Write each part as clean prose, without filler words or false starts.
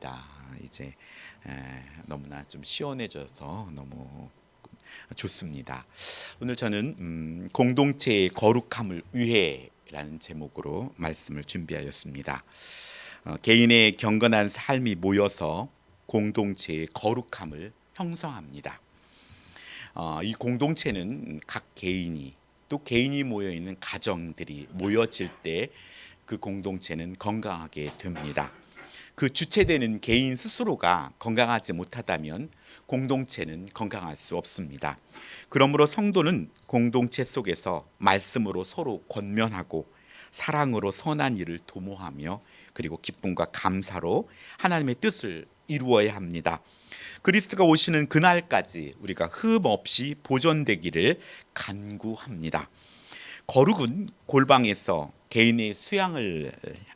있습니다. 이제 너무나 좀 시원해져서 너무 좋습니다. 오늘 저는 공동체의 거룩함을 위해라는 제목으로 말씀을 준비하였습니다. 개인의 경건한 삶이 모여서 공동체의 거룩함을 형성합니다. 이 공동체는 각 개인이 또 개인이 모여 있는 가정들이 모여질 때 그 공동체는 건강하게 됩니다. 그 주체되는 개인 스스로가 건강하지 못하다면 공동체는 건강할 수 없습니다. 그러므로 성도는 공동체 속에서 말씀으로 서로 권면하고 사랑으로 선한 일을 도모하며 그리고 기쁨과 감사로 하나님의 뜻을 이루어야 합니다. 그리스도가 오시는 그날까지 우리가 흠 없이 보존되기를 간구합니다. 거룩은 골방에서 개인의 수양을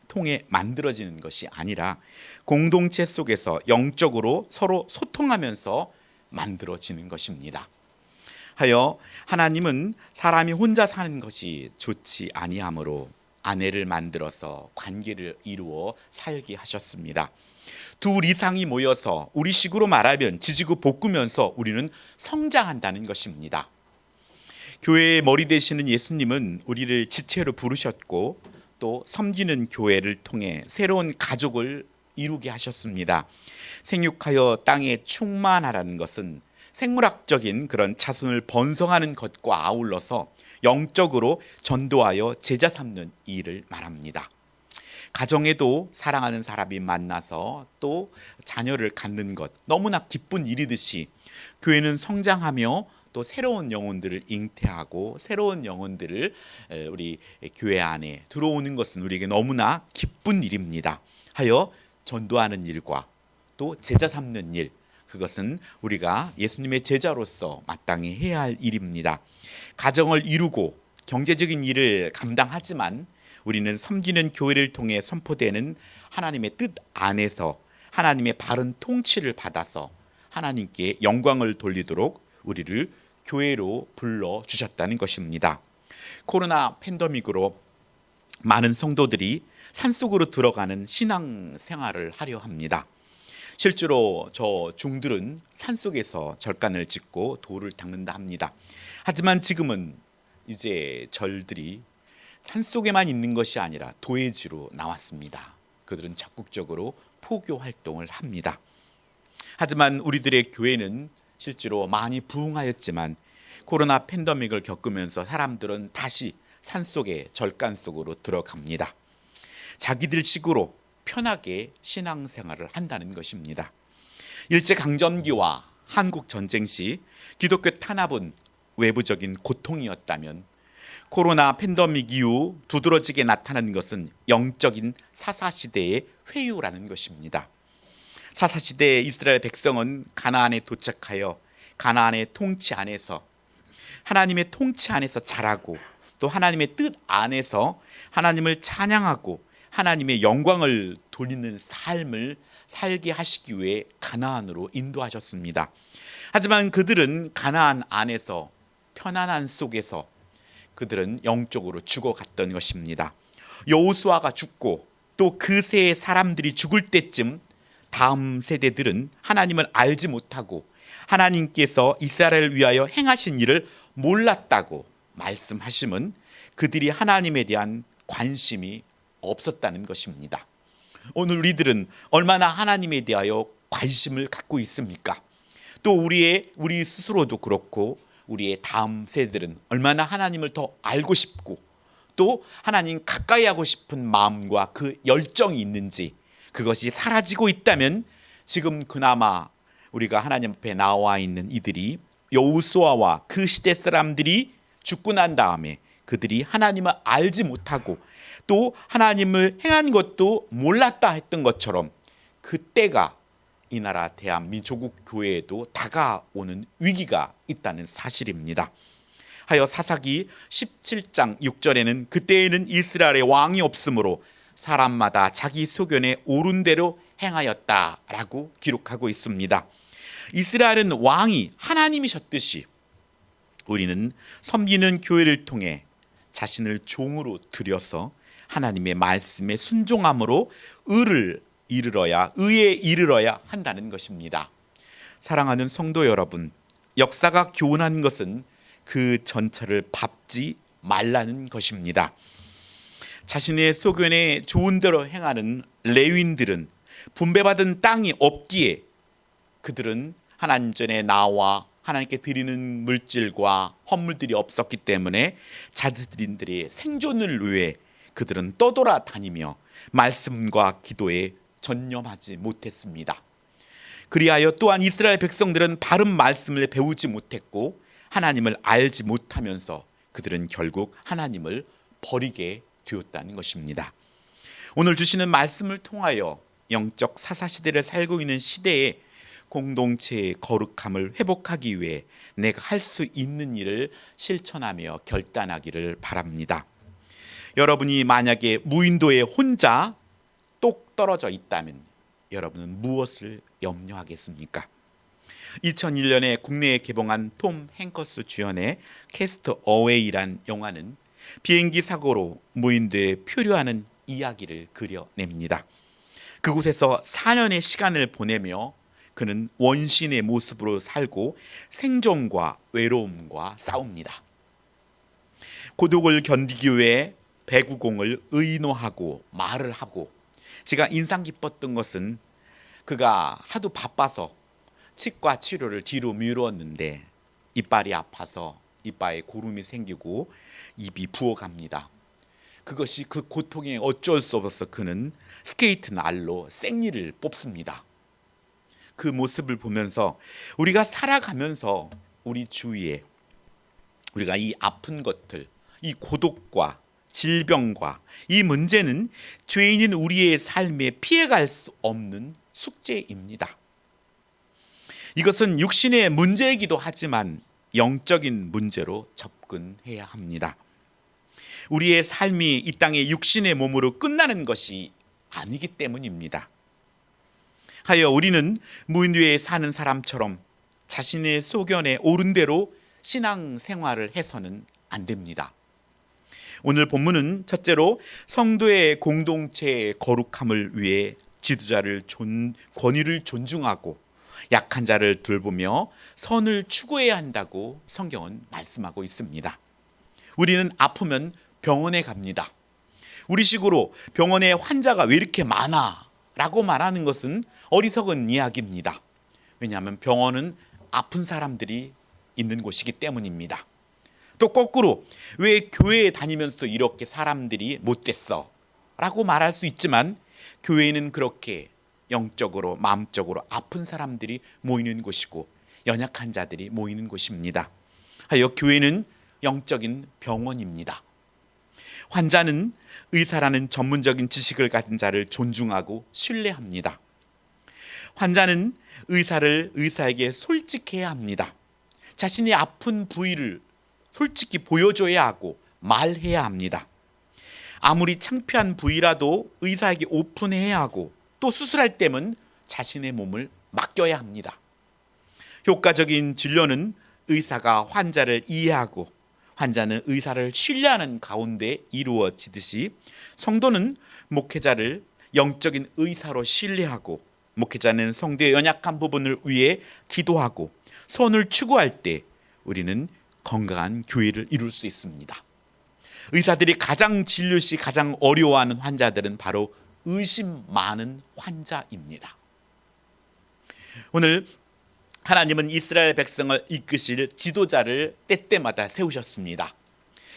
통해 만들어지는 것이 아니라 공동체 속에서 영적으로 서로 소통하면서 만들어지는 것입니다. 하여 하나님은 사람이 혼자 사는 것이 좋지 아니하므로 아내를 만들어서 관계를 이루어 살게 하셨습니다. 둘 이상이 모여서 우리식으로 말하면 지지고 볶으면서 우리는 성장한다는 것입니다. 교회의 머리 되시는 예수님은 우리를 지체로 부르셨고 또 섬기는 교회를 통해 새로운 가족을 이루게 하셨습니다. 생육하여 땅에 충만하라는 것은 생물학적인 그런 자손을 번성하는 것과 아울러서 영적으로 전도하여 제자 삼는 일을 말합니다. 가정에도 사랑하는 사람이 만나서 또 자녀를 갖는 것 너무나 기쁜 일이듯이 교회는 성장하며 또 새로운 영혼들을 잉태하고 새로운 영혼들을 우리 교회 안에 들어오는 것은 우리에게 너무나 기쁜 일입니다. 하여 전도하는 일과 또 제자 삼는 일, 그것은 우리가 예수님의 제자로서 마땅히 해야 할 일입니다. 가정을 이루고 경제적인 일을 감당하지만 우리는 섬기는 교회를 통해 선포되는 하나님의 뜻 안에서 하나님의 바른 통치를 받아서 하나님께 영광을 돌리도록 우리를 교회로 불러주셨다는 것입니다. 코로나 팬데믹으로 많은 성도들이 산속으로 들어가는 신앙생활을 하려 합니다. 실제로 저 중들은 산속에서 절간을 짓고 돌을 닦는다 합니다. 하지만 지금은 이제 절들이 산속에만 있는 것이 아니라 도회지로 나왔습니다. 그들은 적극적으로 포교 활동을 합니다. 하지만 우리들의 교회는 실제로 많이 부흥하였지만 코로나 팬데믹을 겪으면서 사람들은 다시 산속에 절간 속으로 들어갑니다. 자기들 식으로 편하게 신앙생활을 한다는 것입니다. 일제강점기와 한국전쟁 시 기독교 탄압은 외부적인 고통이었다면 코로나 팬데믹 이후 두드러지게 나타난 것은 영적인 사사시대의 회유라는 것입니다. 사사시대 이스라엘 백성은 가나안에 도착하여 가나안의 통치 안에서 하나님의 통치 안에서 자라고 또 하나님의 뜻 안에서 하나님을 찬양하고 하나님의 영광을 돌리는 삶을 살게 하시기 위해 가나안으로 인도하셨습니다. 하지만 그들은 가나안 안에서 편안한 속에서 그들은 영적으로 죽어갔던 것입니다. 여호수아가 죽고 또 그 세의 사람들이 죽을 때쯤 다음 세대들은 하나님을 알지 못하고 하나님께서 이스라엘을 위하여 행하신 일을 몰랐다고 말씀하심은 그들이 하나님에 대한 관심이 없었다는 것입니다. 오늘 우리들은 얼마나 하나님에 대하여 관심을 갖고 있습니까? 또 우리 스스로도 그렇고 우리의 다음 세대들은 얼마나 하나님을 더 알고 싶고 또 하나님 가까이 하고 싶은 마음과 그 열정이 있는지, 그것이 사라지고 있다면 지금 그나마 우리가 하나님 앞에 나와 있는 이들이 여호수아와 그 시대 사람들이 죽고 난 다음에 그들이 하나님을 알지 못하고 또 하나님을 행한 것도 몰랐다 했던 것처럼 그때가 이 나라 대한민국 교회에도 다가오는 위기가 있다는 사실입니다. 하여 사사기 17장 6절에는 그때에는 이스라엘의 왕이 없으므로 사람마다 자기 소견에 옳은 대로 행하였다라고 기록하고 있습니다. 이스라엘은 왕이 하나님이셨듯이 우리는 섬기는 교회를 통해 자신을 종으로 들여서 하나님의 말씀에 순종함으로 의를 이르러야 의에 이르러야 한다는 것입니다. 사랑하는 성도 여러분, 역사가 교훈한 것은 그 전철을 밟지 말라는 것입니다. 자신의 소견에 좋은 대로 행하는 레위인들은 분배받은 땅이 없기에 그들은 하나님 전에 나와 하나님께 드리는 물질과 헌물들이 없었기 때문에 자들인들의 생존을 위해 그들은 떠돌아다니며 말씀과 기도에 전념하지 못했습니다. 그리하여 또한 이스라엘 백성들은 바른 말씀을 배우지 못했고 하나님을 알지 못하면서 그들은 결국 하나님을 버리게 되었다는 것입니다. 오늘 주시는 말씀을 통하여 영적 사사시대를 살고 있는 시대에 공동체의 거룩함을 회복하기 위해 내가 할 수 있는 일을 실천하며 결단하기를 바랍니다. 여러분이 만약에 무인도에 혼자 똑 떨어져 있다면 여러분은 무엇을 염려하겠습니까? 2001년에 국내에 개봉한 톰 행커스 주연의 캐스트 어웨이란 영화는 비행기 사고로 무인도에 표류하는 이야기를 그려냅니다. 그곳에서 4년의 시간을 보내며 그는 원신의 모습으로 살고 생존과 외로움과 싸웁니다. 고독을 견디기 위해 배구공을 의노하고 말을 하고, 제가 인상 깊었던 것은 그가 하도 바빠서 치과 치료를 뒤로 미뤘는데 이빨이 아파서 이빨에 고름이 생기고 입이 부어갑니다. 그것이 그 고통에 어쩔 수 없어서 그는 스케이트 날로 생리를 뽑습니다. 그 모습을 보면서 우리가 살아가면서 우리 주위에 우리가 이 아픈 것들, 이 고독과 질병과 이 문제는 죄인인 우리의 삶에 피해갈 수 없는 숙제입니다. 이것은 육신의 문제이기도 하지만 영적인 문제로 접근해야 합니다. 우리의 삶이 이 땅의 육신의 몸으로 끝나는 것이 아니기 때문입니다. 하여 우리는 무인도에 사는 사람처럼 자신의 소견에 옳은 대로 신앙생활을 해서는 안 됩니다. 오늘 본문은 첫째로 성도의 공동체의 거룩함을 위해 지도자를 권위를 존중하고 약한 자를 돌보며 선을 추구해야 한다고 성경은 말씀하고 있습니다. 우리는 아프면 병원에 갑니다. 우리식으로 병원에 환자가 왜 이렇게 많아? 라고 말하는 것은 어리석은 이야기입니다. 왜냐하면 병원은 아픈 사람들이 있는 곳이기 때문입니다. 또 거꾸로 왜 교회에 다니면서도 이렇게 사람들이 못됐어? 라고 말할 수 있지만 교회는 그렇게 영적으로 마음적으로 아픈 사람들이 모이는 곳이고 연약한 자들이 모이는 곳입니다. 하여 교회는 영적인 병원입니다. 환자는 의사라는 전문적인 지식을 가진 자를 존중하고 신뢰합니다. 환자는 의사에게 솔직해야 합니다. 자신이 아픈 부위를 솔직히 보여줘야 하고 말해야 합니다. 아무리 창피한 부위라도 의사에게 오픈해야 하고 또 수술할 때면 자신의 몸을 맡겨야 합니다. 효과적인 진료는 의사가 환자를 이해하고 환자는 의사를 신뢰하는 가운데 이루어지듯이 성도는 목회자를 영적인 의사로 신뢰하고 목회자는 성도의 연약한 부분을 위해 기도하고 선을 추구할 때 우리는 건강한 교회를 이룰 수 있습니다. 의사들이 가장 진료 시 가장 어려워하는 환자들은 바로 의심 많은 환자입니다. 오늘 하나님은 이스라엘 백성을 이끄실 지도자를 때때마다 세우셨습니다.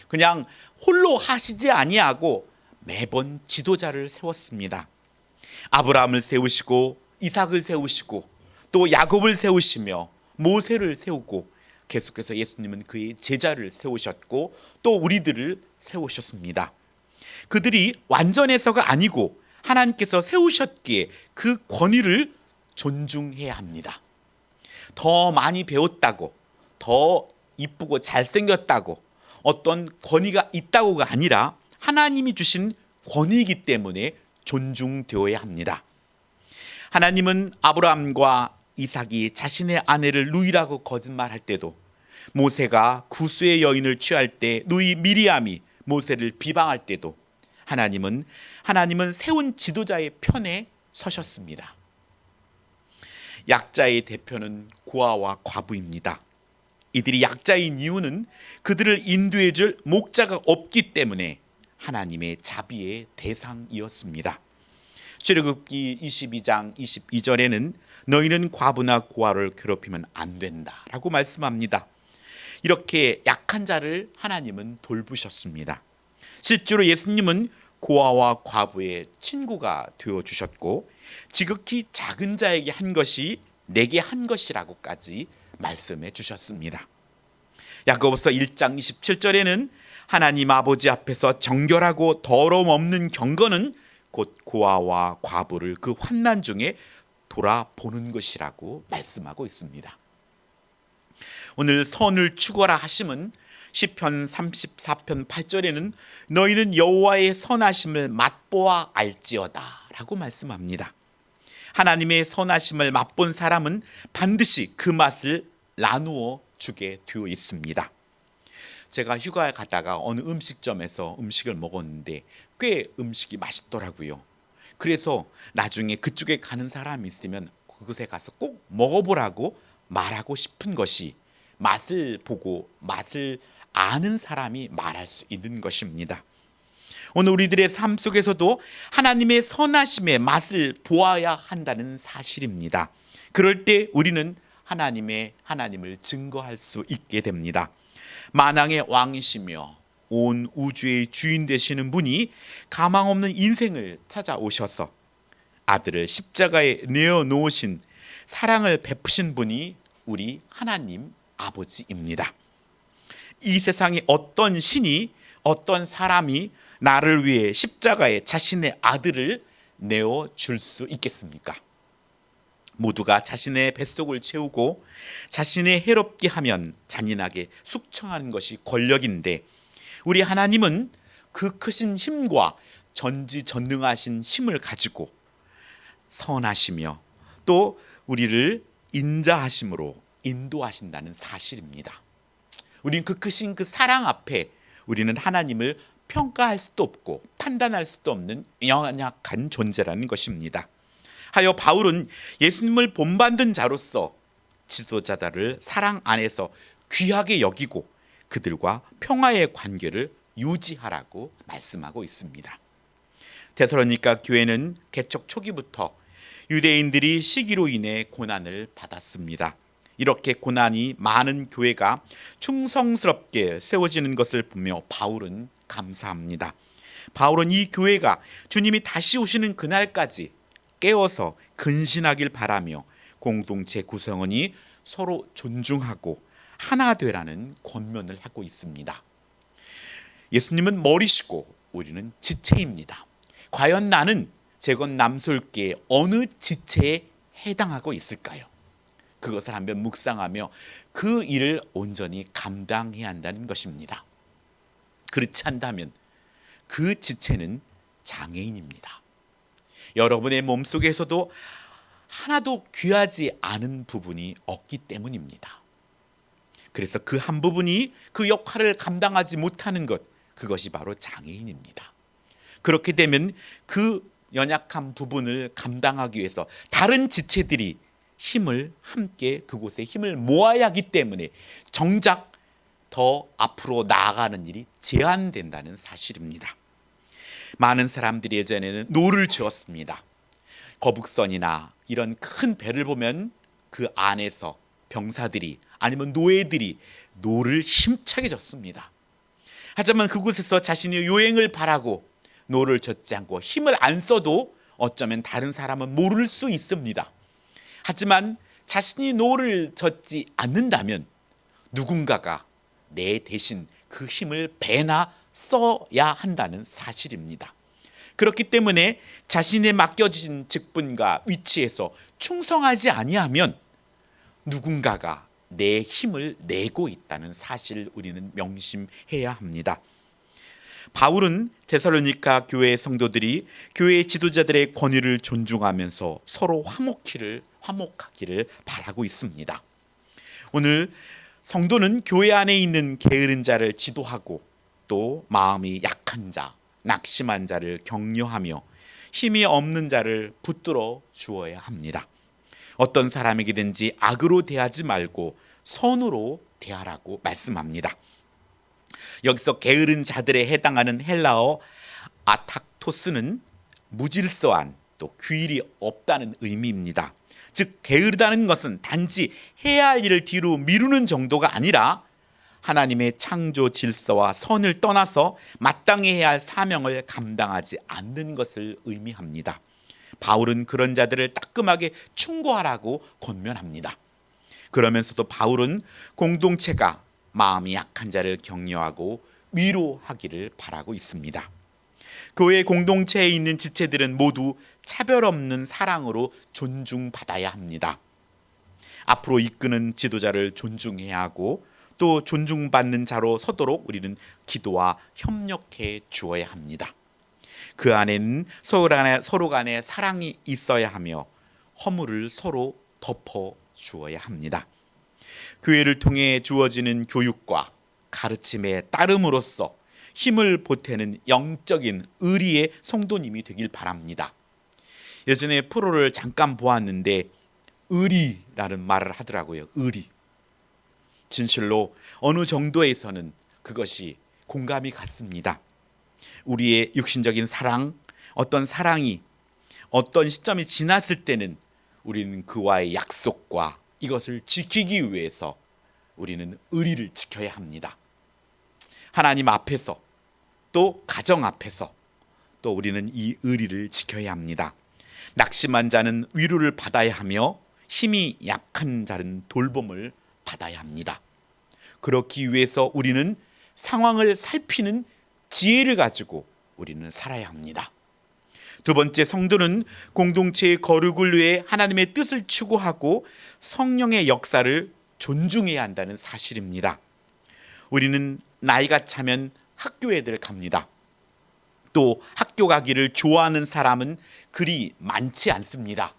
그냥 홀로 하시지 아니하고 매번 지도자를 세웠습니다. 아브라함을 세우시고 이삭을 세우시고 또 야곱을 세우시며 모세를 세우고 계속해서 예수님은 그의 제자를 세우셨고 또 우리들을 세우셨습니다. 그들이 완전해서가 아니고 하나님께서 세우셨기에 그 권위를 존중해야 합니다. 더 많이 배웠다고, 더 이쁘고 잘생겼다고 어떤 권위가 있다고가 아니라 하나님이 주신 권위이기 때문에 존중되어야 합니다. 하나님은 아브라함과 이삭이 자신의 아내를 누이라고 거짓말할 때도, 모세가 구스의 여인을 취할 때 누이 미리암이 모세를 비방할 때도 하나님은 세운 지도자의 편에 서셨습니다. 약자의 대표는 고아와 과부입니다. 이들이 약자인 이유는 그들을 인도해 줄 목자가 없기 때문에 하나님의 자비의 대상이었습니다. 출애굽기 22장 22절에는 너희는 과부나 고아를 괴롭히면 안 된다라고 말씀합니다. 이렇게 약한 자를 하나님은 돌보셨습니다. 실제로 예수님은 고아와 과부의 친구가 되어 주셨고 지극히 작은 자에게 한 것이 내게 한 것이라고까지 말씀해 주셨습니다. 야고보서 1장 27절에는 하나님 아버지 앞에서 정결하고 더러움 없는 경건은 곧 고아와 과부를 그 환난 중에 돌아보는 것이라고 말씀하고 있습니다. 오늘 선을 추구하라 하심은 시편 34편 8절에는 너희는 여호와의 선하심을 맛보아 알지어다 라고 말씀합니다. 하나님의 선하심을 맛본 사람은 반드시 그 맛을 나누어 주게 되어 있습니다. 제가 휴가에 가다가 어느 음식점에서 음식을 먹었는데 꽤 음식이 맛있더라고요. 그래서 나중에 그쪽에 가는 사람이 있으면 그곳에 가서 꼭 먹어보라고 말하고 싶은 것이 맛을 보고 맛을 아는 사람이 말할 수 있는 것입니다. 오늘 우리들의 삶 속에서도 하나님의 선하심의 맛을 보아야 한다는 사실입니다. 그럴 때 우리는 하나님을 증거할 수 있게 됩니다. 만왕의 왕이시며 온 우주의 주인 되시는 분이 가망 없는 인생을 찾아오셔서 아들을 십자가에 내어놓으신 사랑을 베푸신 분이 우리 하나님 아버지입니다. 이 세상에 어떤 신이 어떤 사람이 나를 위해 십자가에 자신의 아들을 내어줄 수 있겠습니까? 모두가 자신의 뱃속을 채우고 자신의 해롭게 하면 잔인하게 숙청하는 것이 권력인데 우리 하나님은 그 크신 힘과 전지전능하신 힘을 가지고 선하시며 또 우리를 인자하심으로 인도하신다는 사실입니다. 우리는 그 크신 그 사랑 앞에 우리는 하나님을 평가할 수도 없고 판단할 수도 없는 연약한 존재라는 것입니다. 하여 바울은 예수님을 본받는 자로서 지도자들을 사랑 안에서 귀하게 여기고 그들과 평화의 관계를 유지하라고 말씀하고 있습니다. 데살로니가 교회는 개척 초기부터 유대인들이 시기로 인해 고난을 받았습니다. 이렇게 고난이 많은 교회가 충성스럽게 세워지는 것을 보며 바울은 감사합니다. 바울은 이 교회가 주님이 다시 오시는 그날까지 깨어서 근신하길 바라며 공동체 구성원이 서로 존중하고 하나 되라는 권면을 하고 있습니다. 예수님은 머리시고 우리는 지체입니다. 과연 나는 제건 남솔교의 어느 지체에 해당하고 있을까요? 그것을 한번 묵상하며 그 일을 온전히 감당해야 한다는 것입니다. 그렇지 않다면 그 지체는 장애인입니다. 여러분의 몸속에서도 하나도 귀하지 않은 부분이 없기 때문입니다. 그래서 그 한 부분이 그 역할을 감당하지 못하는 것, 그것이 바로 장애인입니다. 그렇게 되면 그 연약한 부분을 감당하기 위해서 다른 지체들이 힘을 함께 그곳에 힘을 모아야 하기 때문에 정작 더 앞으로 나아가는 일이 제한된다는 사실입니다. 많은 사람들이 예전에는 노를 지었습니다. 거북선이나 이런 큰 배를 보면 그 안에서 병사들이 아니면 노예들이 노를 힘차게 졌습니다. 하지만 그곳에서 자신의 요행을 바라고 노를 젓지 않고 힘을 안 써도 어쩌면 다른 사람은 모를 수 있습니다. 하지만 자신이 노를 젓지 않는다면 누군가가 내 대신 그 힘을 배나 써야 한다는 사실입니다. 그렇기 때문에 자신의 맡겨진 직분과 위치에서 충성하지 아니하면 누군가가 내 힘을 내고 있다는 사실을 우리는 명심해야 합니다. 바울은 데살로니가 교회 성도들이 교회 지도자들의 권위를 존중하면서 서로 화목하기를 바라고 있습니다. 오늘 성도는 교회 안에 있는 게으른 자를 지도하고 또 마음이 약한 자, 낙심한 자를 격려하며 힘이 없는 자를 붙들어 주어야 합니다. 어떤 사람에게든지 악으로 대하지 말고 선으로 대하라고 말씀합니다. 여기서 게으른 자들에 해당하는 헬라어 아탁토스는 무질서한, 또 규율이 없다는 의미입니다. 즉 게으르다는 것은 단지 해야 할 일을 뒤로 미루는 정도가 아니라 하나님의 창조 질서와 선을 떠나서 마땅히 해야 할 사명을 감당하지 않는 것을 의미합니다. 바울은 그런 자들을 따끔하게 충고하라고 권면합니다. 그러면서도 바울은 공동체가 마음이 약한 자를 격려하고 위로하기를 바라고 있습니다. 교회 공동체에 있는 지체들은 모두 차별 없는 사랑으로 존중받아야 합니다. 앞으로 이끄는 지도자를 존중해야 하고 또 존중받는 자로 서도록 우리는 기도와 협력해 주어야 합니다. 그 안에는 서로 간에 사랑이 있어야 하며 허물을 서로 덮어 주어야 합니다. 교회를 통해 주어지는 교육과 가르침에 따름으로써 힘을 보태는 영적인 의리의 성도님이 되길 바랍니다. 예전에 프로를 잠깐 보았는데 의리라는 말을 하더라고요. 의리. 진실로 어느 정도에서는 그것이 공감이 갔습니다. 우리의 육신적인 사랑, 어떤 사랑이 어떤 시점이 지났을 때는 우리는 그와의 약속과 이것을 지키기 위해서 우리는 의리를 지켜야 합니다. 하나님 앞에서 또 가정 앞에서 또 우리는 이 의리를 지켜야 합니다. 낙심한 자는 위로를 받아야 하며 힘이 약한 자는 돌봄을 받아야 합니다. 그렇기 위해서 우리는 상황을 살피는 지혜를 가지고 우리는 살아야 합니다. 두 번째, 성도는 공동체의 거룩을 위해 하나님의 뜻을 추구하고 성령의 역사를 존중해야 한다는 사실입니다. 우리는 나이가 차면 학교에들 갑니다. 또 학교 가기를 좋아하는 사람은 그리 많지 않습니다.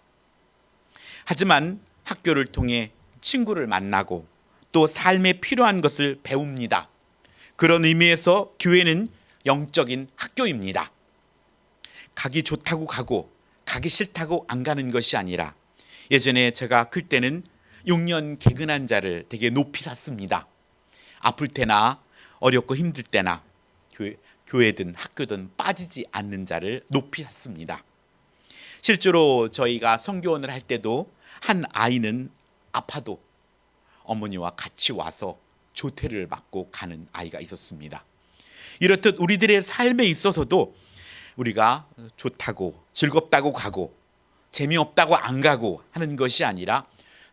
하지만 학교를 통해 친구를 만나고 또 삶에 필요한 것을 배웁니다. 그런 의미에서 교회는 영적인 학교입니다. 가기 좋다고 가고 가기 싫다고 안 가는 것이 아니라, 예전에 제가 클 때는 6년 개근한 자를 되게 높이 샀습니다. 아플 때나 어렵고 힘들 때나 교회든 학교든 빠지지 않는 자를 높이 샀습니다. 실제로 저희가 선교원을 할 때도 한 아이는 아파도 어머니와 같이 와서 조퇴를 맡고 가는 아이가 있었습니다. 이렇듯 우리들의 삶에 있어서도 우리가 좋다고 즐겁다고 가고 재미없다고 안 가고 하는 것이 아니라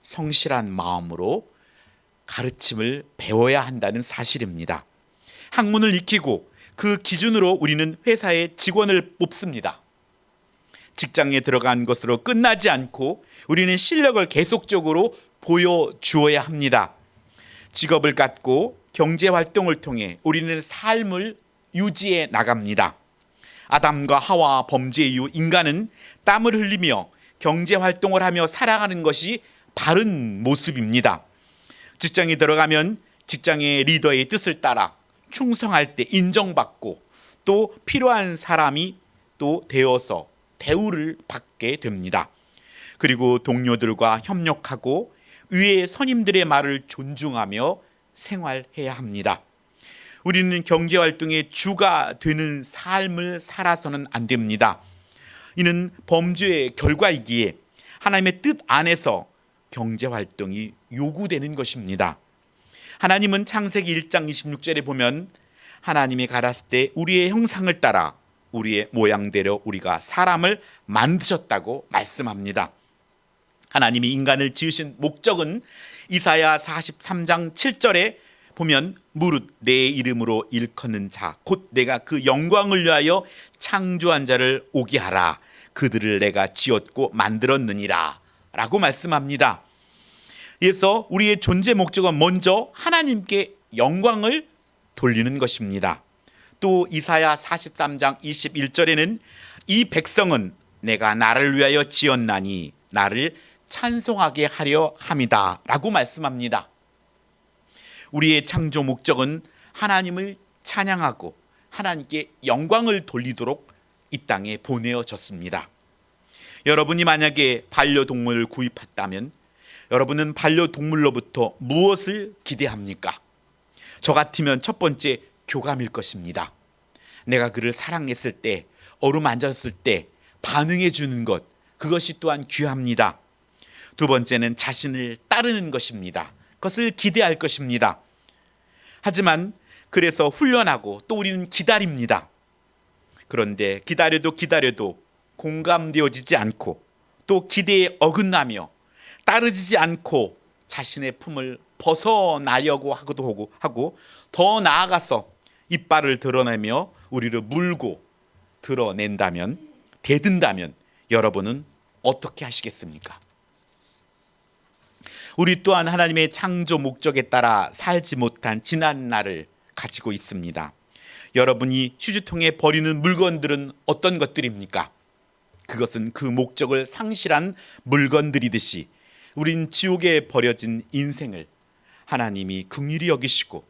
성실한 마음으로 가르침을 배워야 한다는 사실입니다. 학문을 익히고 그 기준으로 우리는 회사에 직원을 뽑습니다. 직장에 들어간 것으로 끝나지 않고 우리는 실력을 계속적으로 보여주어야 합니다. 직업을 갖고 경제활동을 통해 우리는 삶을 유지해 나갑니다. 아담과 하와 범죄 이후 인간은 땀을 흘리며 경제활동을 하며 살아가는 것이 바른 모습입니다. 직장에 들어가면 직장의 리더의 뜻을 따라 충성할 때 인정받고 또 필요한 사람이 또 되어서 대우를 받게 됩니다. 그리고 동료들과 협력하고 위의 선임들의 말을 존중하며 생활해야 합니다. 우리는 경제활동의 주가 되는 삶을 살아서는 안 됩니다. 이는 범죄의 결과이기에 하나님의 뜻 안에서 경제활동이 요구되는 것입니다. 하나님은 창세기 1장 26절에 보면 하나님이 가라사대 때 우리의 형상을 따라 우리의 모양대로 우리가 사람을 만드셨다고 말씀합니다. 하나님이 인간을 지으신 목적은 이사야 43장 7절에 보면 무릇 내 이름으로 일컫는 자 곧 내가 그 영광을 위하여 창조한 자를 오게 하라. 그들을 내가 지었고 만들었느니라 라고 말씀합니다. 그래서 우리의 존재 목적은 먼저 하나님께 영광을 돌리는 것입니다. 또 이사야 43장 21절에는 이 백성은 내가 나를 위하여 지었나니 나를 찬송하게 하려 함이다 라고 말씀합니다. 우리의 창조 목적은 하나님을 찬양하고 하나님께 영광을 돌리도록 이 땅에 보내어졌습니다. 여러분이 만약에 반려동물을 구입했다면 여러분은 반려동물로부터 무엇을 기대합니까? 저 같으면 첫 번째, 교감일 것입니다. 내가 그를 사랑했을 때, 어루만졌을 때 반응해 주는 것, 그것이 또한 귀합니다. 두 번째는 자신을 따르는 것입니다. 그것을 기대할 것입니다. 하지만 그래서 훈련하고 또 우리는 기다립니다. 그런데 기다려도 공감되어지지 않고 또 기대에 어긋나며 따르지 않고 자신의 품을 벗어나려고 하고 더 나아가서 이빨을 드러내며 우리를 물고 드러낸다면, 대든다면 여러분은 어떻게 하시겠습니까? 우리 또한 하나님의 창조 목적에 따라 살지 못한 지난 날을 가지고 있습니다. 여러분이 휴지통에 버리는 물건들은 어떤 것들입니까? 그것은 그 목적을 상실한 물건들이듯이 우린 지옥에 버려진 인생을 하나님이 긍휼히 여기시고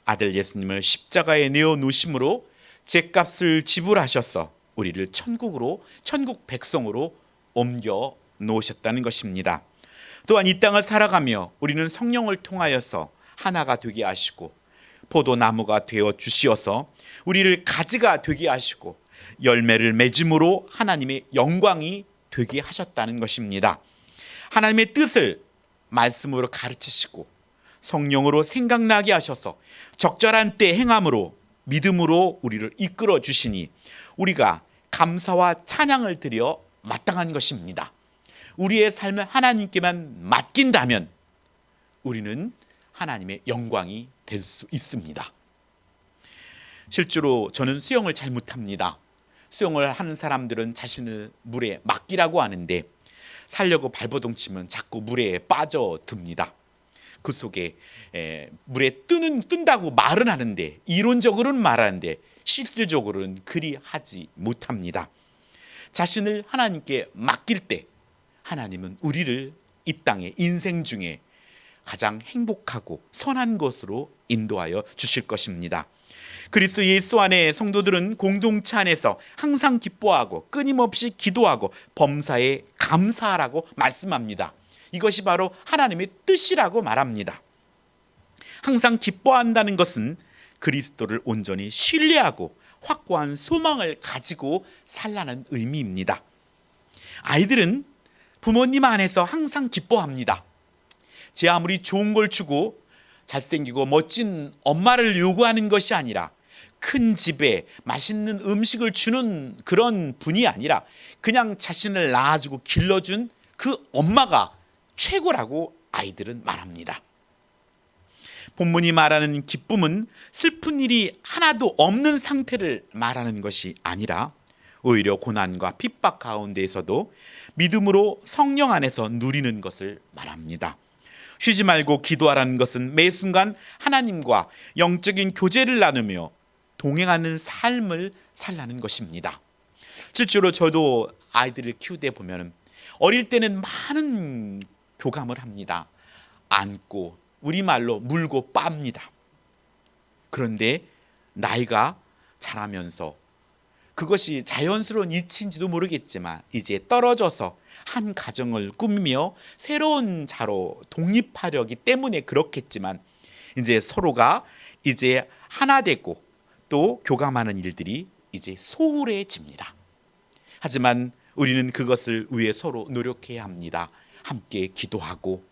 아들 예수님을 십자가에 내어 놓으심으로 죗값을 지불하셔서 우리를 천국 백성으로 옮겨 놓으셨다는 것입니다. 또한 이 땅을 살아가며 우리는 성령을 통하여서 하나가 되게 하시고 포도나무가 되어 주시어서 우리를 가지가 되게 하시고 열매를 맺음으로 하나님의 영광이 되게 하셨다는 것입니다. 하나님의 뜻을 말씀으로 가르치시고 성령으로 생각나게 하셔서 적절한 때 행함으로 믿음으로 우리를 이끌어 주시니 우리가 감사와 찬양을 드려 마땅한 것입니다. 우리의 삶을 하나님께만 맡긴다면 우리는 하나님의 영광이 될 수 있습니다. 실제로 저는 수영을 잘 못합니다. 수영을 하는 사람들은 자신을 물에 맡기라고 하는데 살려고 발버둥치면 자꾸 물에 빠져듭니다. 그 속에 물에 뜬다고 말은 하는데, 이론적으로는 말하는데 실질적으로는 그리 하지 못합니다. 자신을 하나님께 맡길 때 하나님은 우리를 이 땅의 인생 중에 가장 행복하고 선한 것으로 인도하여 주실 것입니다. 그리스도 예수 안에 성도들은 공동체 안에서 항상 기뻐하고 끊임없이 기도하고 범사에 감사하라고 말씀합니다. 이것이 바로 하나님의 뜻이라고 말합니다. 항상 기뻐한다는 것은 그리스도를 온전히 신뢰하고 확고한 소망을 가지고 살라는 의미입니다. 아이들은 부모님 안에서 항상 기뻐합니다. 제 아무리 좋은 걸 주고 잘생기고 멋진 엄마를 요구하는 것이 아니라, 큰 집에 맛있는 음식을 주는 그런 분이 아니라 그냥 자신을 낳아주고 길러준 그 엄마가 최고라고 아이들은 말합니다. 본문이 말하는 기쁨은 슬픈 일이 하나도 없는 상태를 말하는 것이 아니라 오히려 고난과 핍박 가운데에서도 믿음으로 성령 안에서 누리는 것을 말합니다. 쉬지 말고 기도하라는 것은 매 순간 하나님과 영적인 교제를 나누며 동행하는 삶을 살라는 것입니다. 실제로 저도 아이들을 키우다 보면 어릴 때는 많은 교감을 합니다. 안고 우리말로 물고 빱니다. 그런데 나이가 자라면서 그것이 자연스러운 이치인지도 모르겠지만 이제 떨어져서 한 가정을 꾸미며 새로운 자로 독립하려기 때문에 그렇겠지만 이제 서로가 이제 하나 되고 또 교감하는 일들이 이제 소홀해집니다. 하지만 우리는 그것을 위해 서로 노력해야 합니다. 함께 기도하고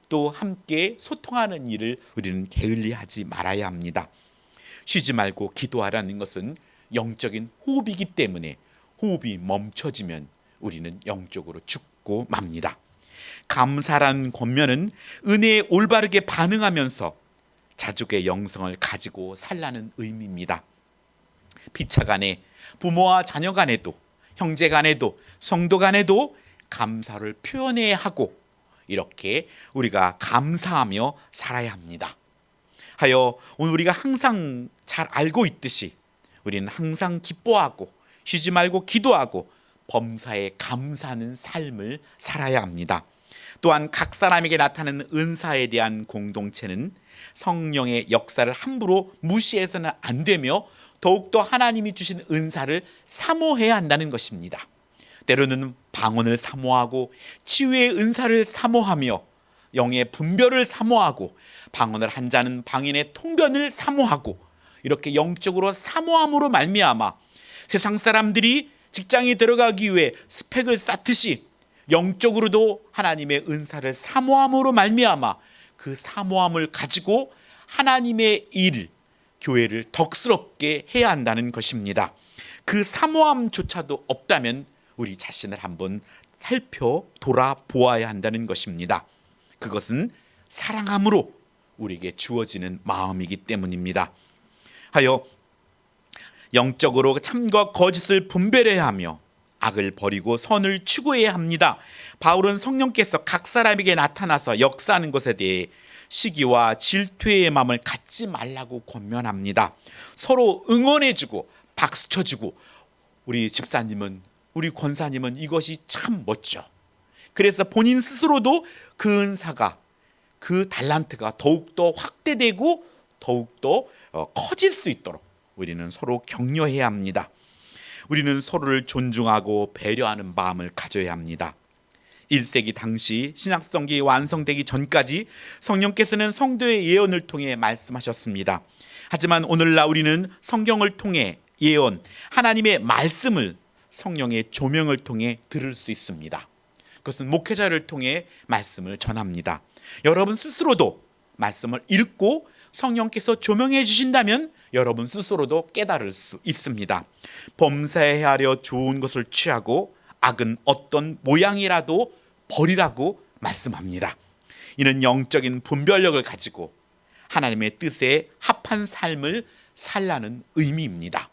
또 함께 소통하는 일을 우리는 게을리하지 말아야 합니다. 쉬지 말고 기도하라는 것은 영적인 호흡이기 때문에 호흡이 멈춰지면 우리는 영적으로 죽고 맙니다. 감사라는 권면은 은혜에 올바르게 반응하면서 자족의 영성을 가지고 살라는 의미입니다. 피차 간에, 부모와 자녀 간에도, 형제 간에도, 성도 간에도 감사를 표현해야 하고 이렇게 우리가 감사하며 살아야 합니다. 하여 오늘 우리가 항상 잘 알고 있듯이 우리는 항상 기뻐하고 쉬지 말고 기도하고 범사에 감사하는 삶을 살아야 합니다. 또한 각 사람에게 나타나는 은사에 대한 공동체는 성령의 역사를 함부로 무시해서는 안 되며 더욱더 하나님이 주신 은사를 사모해야 한다는 것입니다. 때로는 방언을 사모하고 치유의 은사를 사모하며 영의 분별을 사모하고 방언을 한 자는 방인의 통변을 사모하고 이렇게 영적으로 사모함으로 말미암아 세상 사람들이 직장에 들어가기 위해 스펙을 쌓듯이 영적으로도 하나님의 은사를 사모함으로 말미암아 그 사모함을 가지고 하나님의 일, 교회를 덕스럽게 해야 한다는 것입니다. 그 사모함조차도 없다면 우리 자신을 한번 돌아보아야 한다는 것입니다. 그것은 사랑함으로 우리에게 주어지는 마음이기 때문입니다. 하여 영적으로 참과 거짓을 분별해야 하며 악을 버리고 선을 추구해야 합니다. 바울은 성령께서 각 사람에게 나타나서 역사하는 것에 대해 시기와 질투의 마음을 갖지 말라고 권면합니다. 서로 응원해주고 박수쳐주고 우리 집사님은 우리 권사님은 이것이 참 멋져. 그래서 본인 스스로도 그 은사가 그 달란트가 더욱더 확대되고 더욱더 커질 수 있도록 우리는 서로 격려해야 합니다. 우리는 서로를 존중하고 배려하는 마음을 가져야 합니다. 1세기 당시 신약성경이 완성되기 전까지 성령께서는 성도의 예언을 통해 말씀하셨습니다. 하지만 오늘날 우리는 성경을 통해 예언, 하나님의 말씀을 성령의 조명을 통해 들을 수 있습니다. 그것은 목회자를 통해 말씀을 전합니다. 여러분 스스로도 말씀을 읽고 성령께서 조명해 주신다면 여러분 스스로도 깨달을 수 있습니다. 범사하려 좋은 것을 취하고 악은 어떤 모양이라도 버리라고 말씀합니다. 이는 영적인 분별력을 가지고 하나님의 뜻에 합한 삶을 살라는 의미입니다.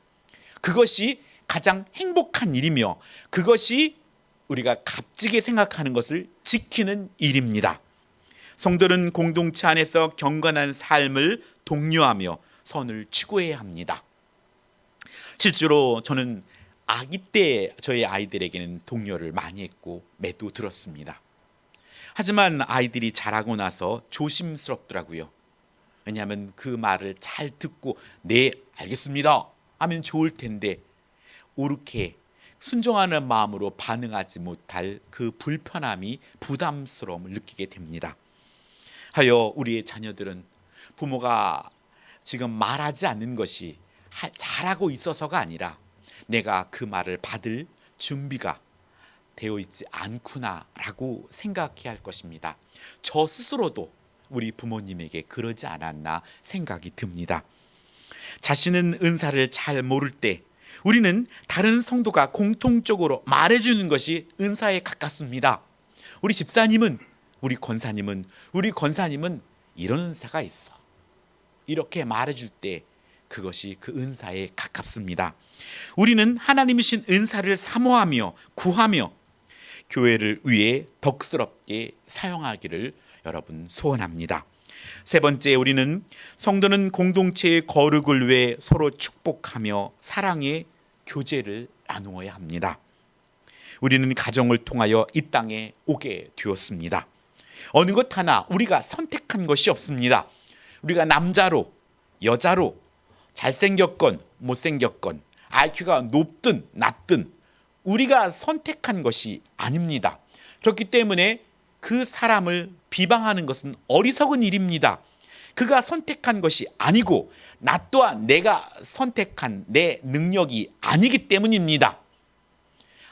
그것이 가장 행복한 일이며 그것이 우리가 값지게 생각하는 것을 지키는 일입니다. 성도는 공동체 안에서 경건한 삶을 독려하며 선을 추구해야 합니다. 실제로 저는 아기 때 저희 아이들에게는 독려를 많이 했고 매도 들었습니다. 하지만 아이들이 자라고 나서 조심스럽더라고요. 왜냐하면 그 말을 잘 듣고 네 알겠습니다 하면 좋을 텐데 옳게 순종하는 마음으로 반응하지 못할 그 불편함이 부담스러움을 느끼게 됩니다. 하여 우리의 자녀들은 부모가 지금 말하지 않는 것이 잘하고 있어서가 아니라 내가 그 말을 받을 준비가 되어 있지 않구나라고 생각해야 할 것입니다. 저 스스로도 우리 부모님에게 그러지 않았나 생각이 듭니다. 자신은 은사를 잘 모를 때 우리는 다른 성도가 공통적으로 말해주는 것이 은사에 가깝습니다. 우리 집사님은 우리 권사님은 이런 은사가 있어. 이렇게 말해줄 때 그것이 그 은사에 가깝습니다. 우리는 하나님이신 은사를 사모하며 구하며 교회를 위해 덕스럽게 사용하기를 여러분 소원합니다. 세 번째, 우리는 성도는 공동체의 거룩을 위해 서로 축복하며 사랑의 교제를 나누어야 합니다. 우리는 가정을 통하여 이 땅에 오게 되었습니다. 어느 것 하나 우리가 선택한 것이 없습니다. 우리가 남자로 여자로 잘생겼건 못생겼건 IQ가 높든 낮든 우리가 선택한 것이 아닙니다. 그렇기 때문에 그 사람을 비방하는 것은 어리석은 일입니다. 그가 선택한 것이 아니고 나 또한 내가 선택한 내 능력이 아니기 때문입니다.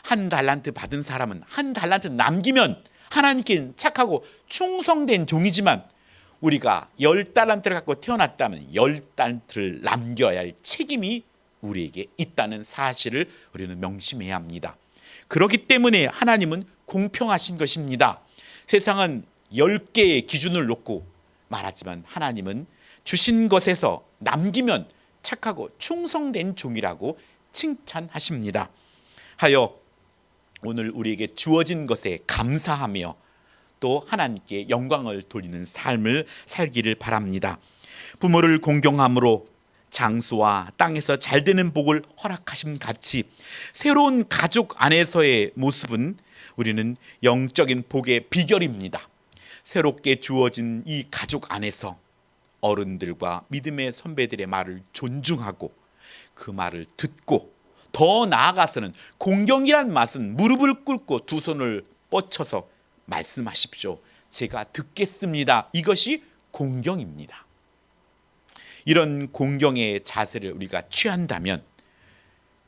한 달란트 받은 사람은 한 달란트 남기면 하나님께 착하고 충성된 종이지만 우리가 10달란트를 갖고 태어났다면 10달란트를 남겨야 할 책임이 우리에게 있다는 사실을 우리는 명심해야 합니다. 그렇기 때문에 하나님은 공평하신 것입니다. 세상은 10개의 기준을 놓고 말하지만 하나님은 주신 것에서 남기면 착하고 충성된 종이라고 칭찬하십니다. 하여 오늘 우리에게 주어진 것에 감사하며 또 하나님께 영광을 돌리는 삶을 살기를 바랍니다. 부모를 공경함으로 장수와 땅에서 잘 되는 복을 허락하심 같이 새로운 가족 안에서의 모습은 우리는 영적인 복의 비결입니다. 새롭게 주어진 이 가족 안에서 어른들과 믿음의 선배들의 말을 존중하고 그 말을 듣고 더 나아가서는 공경이란 맛은 무릎을 꿇고 두 손을 뻗쳐서 말씀하십시오. 제가 듣겠습니다. 이것이 공경입니다. 이런 공경의 자세를 우리가 취한다면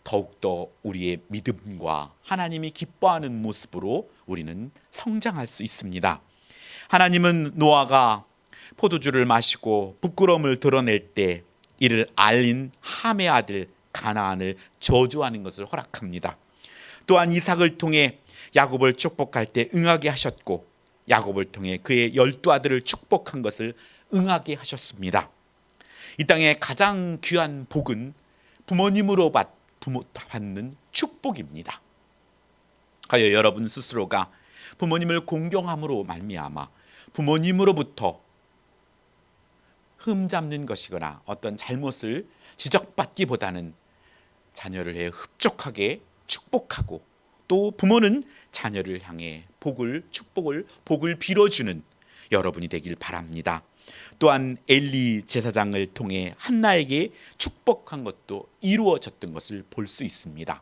더욱더 우리의 믿음과 하나님이 기뻐하는 모습으로 우리는 성장할 수 있습니다. 하나님은 노아가 포도주를 마시고 부끄러움을 드러낼 때 이를 알린 함의 아들 가나안을 저주하는 것을 허락합니다. 또한 이삭을 통해 야곱을 축복할 때 응하게 하셨고 야곱을 통해 그의 12아들을 축복한 것을 응하게 하셨습니다. 이 땅의 가장 귀한 복은 부모님으로 받는 축복입니다. 하여 여러분 스스로가 부모님을 공경함으로 말미암아 부모님으로부터 흠잡는 것이거나 어떤 잘못을 지적받기보다는 자녀를 흡족하게 축복하고 또 부모는 자녀를 향해 복을 빌어주는 여러분이 되길 바랍니다. 또한 엘리 제사장을 통해 한나에게 축복한 것도 이루어졌던 것을 볼 수 있습니다.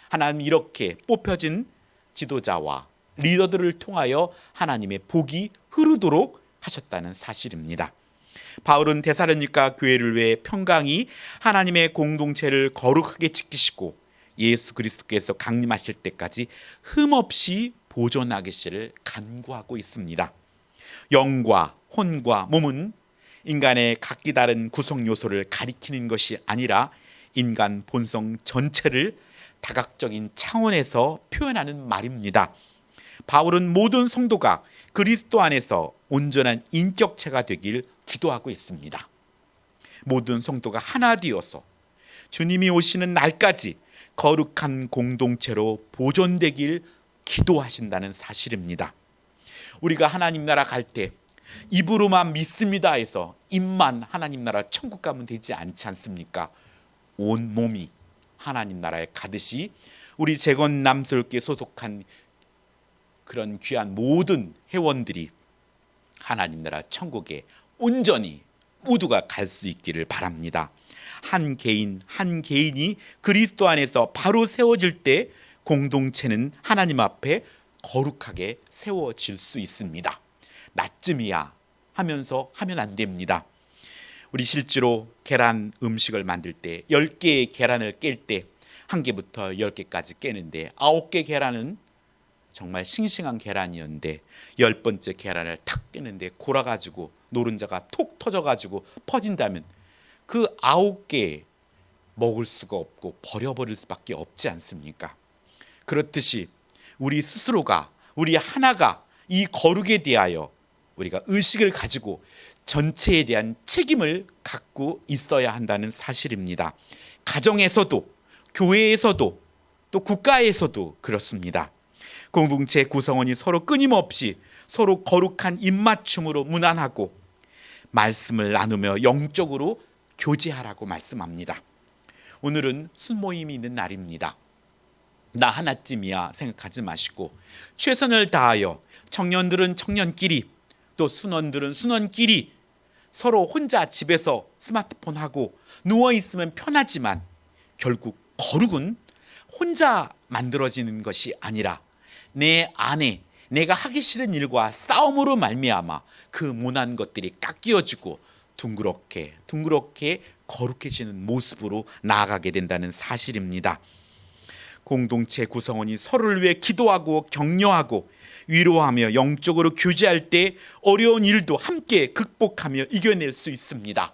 하나님 이렇게 뽑혀진 지도자와 리더들을 통하여 하나님의 복이 흐르도록 하셨다는 사실입니다. 바울은 데살로니가 교회를 위해 평강히 하나님의 공동체를 거룩하게 지키시고 예수 그리스도께서 강림하실 때까지 흠없이 보존하시기를 간구하고 있습니다. 영과 혼과 몸은 인간의 각기 다른 구성 요소를 가리키는 것이 아니라 인간 본성 전체를 다각적인 차원에서 표현하는 말입니다. 바울은 모든 성도가 그리스도 안에서 온전한 인격체가 되길 기도하고 있습니다. 모든 성도가 하나 되어서 주님이 오시는 날까지 거룩한 공동체로 보존되길 기도하신다는 사실입니다. 우리가 하나님 나라 갈 때 입으로만 믿습니다 해서 입만 하나님 나라 천국 가면 되지 않지 않습니까? 온 몸이 하나님 나라에 가듯이 우리 재건 남설교에 소속한 그런 귀한 모든 회원들이 하나님 나라 천국에 온전히 모두가 갈 수 있기를 바랍니다. 한 개인 한 개인이 그리스도 안에서 바로 세워질 때 공동체는 하나님 앞에 거룩하게 세워질 수 있습니다. 나쯤이야 하면서 하면 안 됩니다. 우리 실제로 계란 음식을 만들 때 10개의 계란을 깰 때 1개부터 10개까지 깨는데 9개 계란은 정말 싱싱한 계란이었는데 10번째 계란을 탁 깨는데 골아가지고 노른자가 톡 터져가지고 퍼진다면 그 9개 먹을 수가 없고 버려버릴 수밖에 없지 않습니까? 그렇듯이 우리 스스로가 우리 하나가 이 거룩에 대하여 우리가 의식을 가지고 전체에 대한 책임을 갖고 있어야 한다는 사실입니다. 가정에서도 교회에서도 또 국가에서도 그렇습니다. 공동체 구성원이 서로 끊임없이 서로 거룩한 입맞춤으로 문안하고 말씀을 나누며 영적으로 교제하라고 말씀합니다. 오늘은 순모임이 있는 날입니다. 나 하나쯤이야 생각하지 마시고 최선을 다하여 청년들은 청년끼리 또 순원들은 순원끼리 서로 혼자 집에서 스마트폰 하고 누워있으면 편하지만 결국 거룩은 혼자 만들어지는 것이 아니라 내 안에 내가 하기 싫은 일과 싸움으로 말미암아 그 모난 것들이 깎여지고 둥그렇게 거룩해지는 모습으로 나아가게 된다는 사실입니다. 공동체 구성원이 서로를 위해 기도하고 격려하고 위로하며 영적으로 교제할 때 어려운 일도 함께 극복하며 이겨낼 수 있습니다.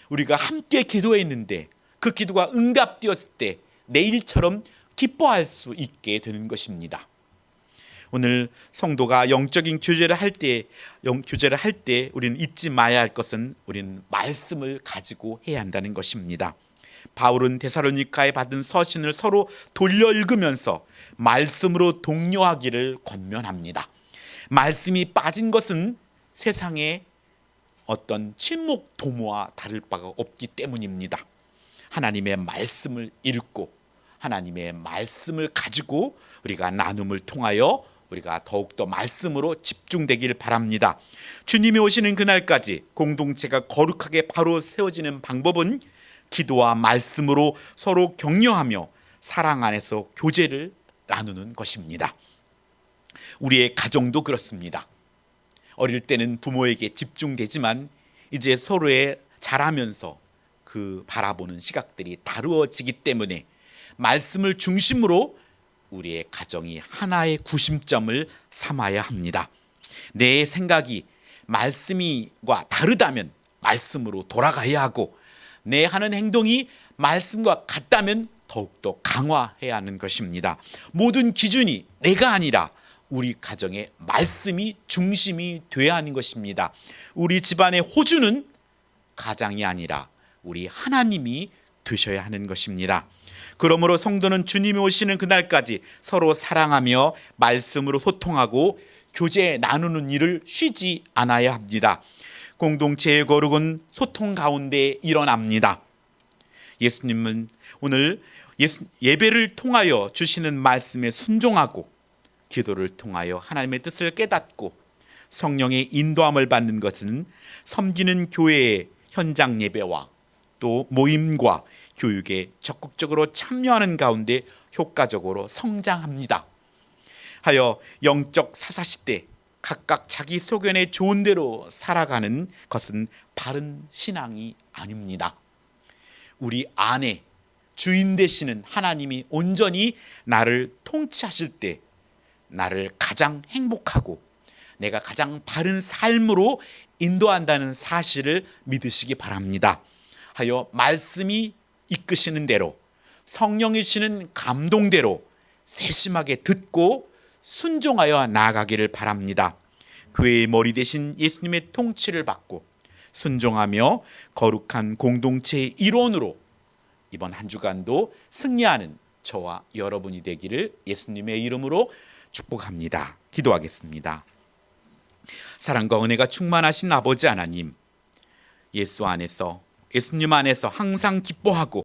우리가 함께 기도했는데 그 기도가 응답되었을 때 내일처럼 기뻐할 수 있게 되는 것입니다. 오늘 성도가 영적인 교제를 할 때 우리는 잊지 마야 할 것은 우리는 말씀을 가지고 해야 한다는 것입니다. 바울은 데살로니가에 받은 서신을 서로 돌려 읽으면서 말씀으로 독려하기를 권면합니다. 말씀이 빠진 것은 세상의 어떤 침묵 도모와 다를 바가 없기 때문입니다. 하나님의 말씀을 읽고 하나님의 말씀을 가지고 우리가 나눔을 통하여 우리가 더욱더 말씀으로 집중되길 바랍니다. 주님이 오시는 그날까지 공동체가 거룩하게 바로 세워지는 방법은 기도와 말씀으로 서로 격려하며 사랑 안에서 교제를 나누는 것입니다. 우리의 가정도 그렇습니다. 어릴 때는 부모에게 집중되지만 이제 서로의 자라면서 그 바라보는 시각들이 다루어지기 때문에 말씀을 중심으로 우리의 가정이 하나의 구심점을 삼아야 합니다. 내 생각이 말씀과 다르다면 말씀으로 돌아가야 하고, 내 하는 행동이 말씀과 같다면 더욱더 강화해야 하는 것입니다. 모든 기준이 내가 아니라 우리 가정의 말씀이 중심이 되어야 하는 것입니다. 우리 집안의 호주는 가장이 아니라 우리 하나님이 되셔야 하는 것입니다. 그러므로 성도는 주님이 오시는 그날까지 서로 사랑하며 말씀으로 소통하고 교제 나누는 일을 쉬지 않아야 합니다. 공동체의 거룩은 소통 가운데 일어납니다. 예수님은 오늘 예배를 통하여 주시는 말씀에 순종하고 기도를 통하여 하나님의 뜻을 깨닫고 성령의 인도함을 받는 것은 섬기는 교회의 현장 예배와 또 모임과 교육에 적극적으로 참여하는 가운데 효과적으로 성장합니다. 하여 영적 사사시대 각각 자기 소견에 좋은 대로 살아가는 것은 바른 신앙이 아닙니다. 우리 안에 주인 되시는 하나님이 온전히 나를 통치하실 때 나를 가장 행복하고 내가 가장 바른 삶으로 인도한다는 사실을 믿으시기 바랍니다. 하여 말씀이 이끄시는 대로 성령이 주시는 감동대로 세심하게 듣고 순종하여 나아가기를 바랍니다. 교회의 머리 대신 예수님의 통치를 받고 순종하며 거룩한 공동체의 일원으로 이번 한 주간도 승리하는 저와 여러분이 되기를 예수님의 이름으로 축복합니다. 기도하겠습니다. 사랑과 은혜가 충만하신 아버지 하나님, 예수님 안에서 항상 기뻐하고